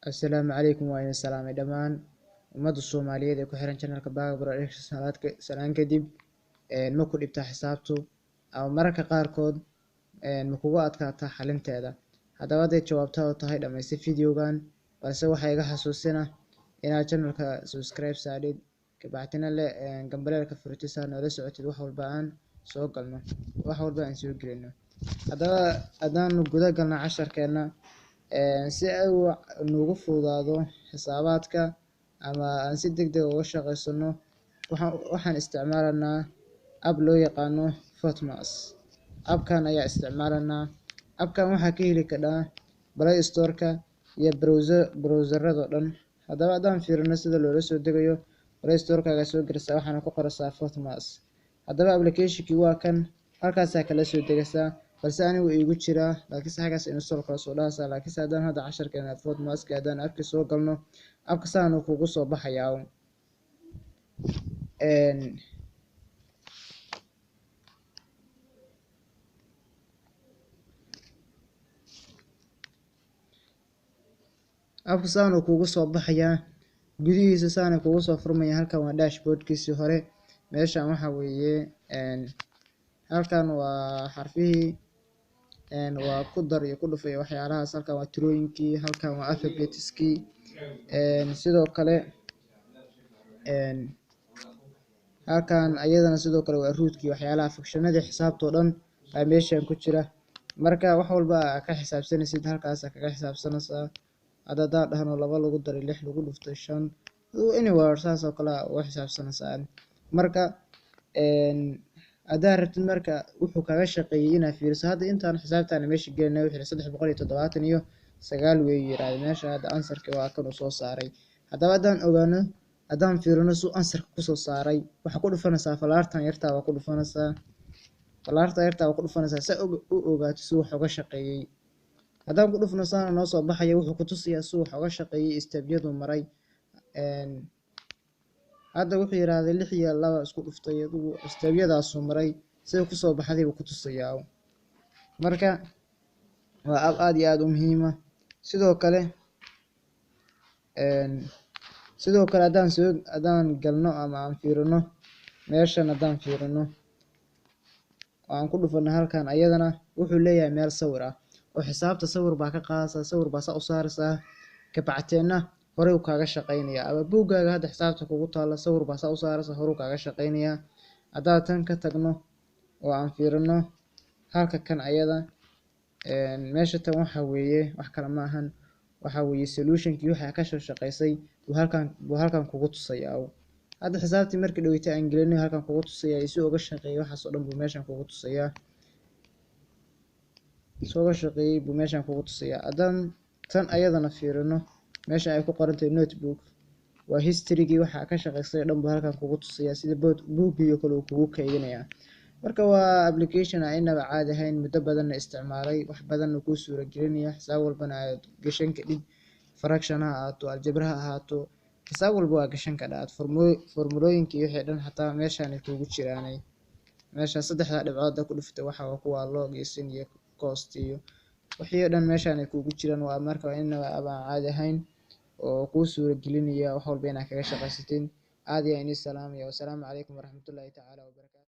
السلام عليكم وعليكم السلام دمان umada Soomaaliyeed ee ku xiran channelka Baaga Production salaan kadib ma ku dhibta xisaabtu ama mararka qaarkood ma kugu adkaata xalinteeda haddaba haday jawaabtaadu tahay dhamaysta videogan balse waxa iga xasuusina inaad channelka subscribe saadid kabacdina gambaleelka furtisa noola socotid wax walba aan soo galno wax walba aan soo gelino haddaba hadaan guda galno casharkeena si ay noogu fududaado xisaabaadka ama aan si degdeg uga shaqeysano waxaan isticmaalanaa app loo yaqaano Fortmas appkan ayaa isticmaalanaa appkan waxaa ka heli karaa Play Store-ka iyo browser-rada dhan haddaba hadaan fiirino sida loola soo degayo Play Store-kaaga soo gelisa waxaana ku qoraysaa Fortmas haddaba application-kii waa kan halkaas kala soo degaysaa balse anigu igu jira laakiin saxagas install kala soo dhaasa laakiin hadaan hadda casharkeena Fortmas ka hadaan appka soo galno appka saan uu kugu soo baxayaa appka saan uu kugu soo baxayaa gudihiisa saan kugu soo furmaya halkan waa dashboard-kiisii hore meeshan waxa weeye halkan waa xarfihii waa ku dar iyo ku dhufay waxyaalahaas halkan waa tirooyinkii halkan waa alphabetiskii sidoo kale halkan ayadana sidoo kale waa root-kii waxyaalaha function-nada xisaabta oo dhan ay meeshan ku jira marka wax walba ka xisaabsanaysid halkaas kaga xisaabsanaysaa hadaan dhahno 2 lagu daray 6 lagu dhuftay 5 anywhere saas oo kale oo xisaabsanaysaa marka hadaan rabtid marka wuxuu kaga shaqeeyay inaad fiiriso hadda intaan xisaabtaan meesha gelinay wixii 379 way yiraahdo meesha hadda answer-ka waa kan uu soo saaray haddaba hadaan ogaano hadaan fiirino suu answer-ka ku soo saaray waxa ku dhufanaysaa falaartan yarta waa ku dhufanaysaa falaarta yarta waa ku dhufanaysaa si u ogaato suu wax uga shaqeeyay hadaan ku dhufno saan noo soo baxaya wuxuu ku tusayaa suu wax uga shaqeeyay step-yadu maray hadda wuxuu yiraahday 6 iyo 2 isku dhuftay adigu step-yadaas soo maray sida ku soo baxday uu ku tusayaa marka waa app aad iyo aad u muhiim ah sidoo kale hadaan galno ama aan fiirino meeshan hadaan fiirino aan ku dhufano halkan ayadana wuxuu leeyahay meel sawir ah oo xisaabta sawir baa ka qaadaysaa sawir baa u saaraysaa kabacteena hore uu kaaga shaqeynaya ama buuggaaga hadda xisaabta kugu taala sawir baa u saaraysaa hore uu kaaga shaqeynaya haddaan tan ka tagno oo aan fiirino halka kan ayada meesha tan waxa weeye wax kale ma ahan waxa weeye solution-kii waxa ka soo shaqeysay buu halkan kugu tusayaa hadda xisaabtii markii dhaweyta aan gelinay halkan kugu tusayaa si uga shaqeeyo waxaas oo dhan buu meeshan kugu tusayaa soo shaqeeyay buu meeshan kugu tusayaa hadaan tan ayadana fiirino meesha ay ku qoran tahay notebook waa history-gii waxa ka shaqeysay dhan buu halkan kugu tusayaa sida buuggii kale uu kugu kaydinayaa marka waa application ay inaba caadi ahayn muddo badan isticmaalay wax badan ku suura gelinaya xisaab walbana aad gashan kadib fraction ha ahaato algebra ha ahaato xisaab walba waa gashan ka dhaad formulooyinkii wixii dhan xataa meeshan ay kugu jiraanay meesha saddexda dhibcood ku dhuftay waxa kuwa log iyo sin iyo cost iyo wixii dhan meeshan ay kugu jiraan waa marka inaba caadi ahayn oo ku suura gelinaya wax walba inaad kaga shaqeysatin aad iyo in salaam iyo assalaamu calaykum waraxmatullaahi tacaala wa barakaatuh.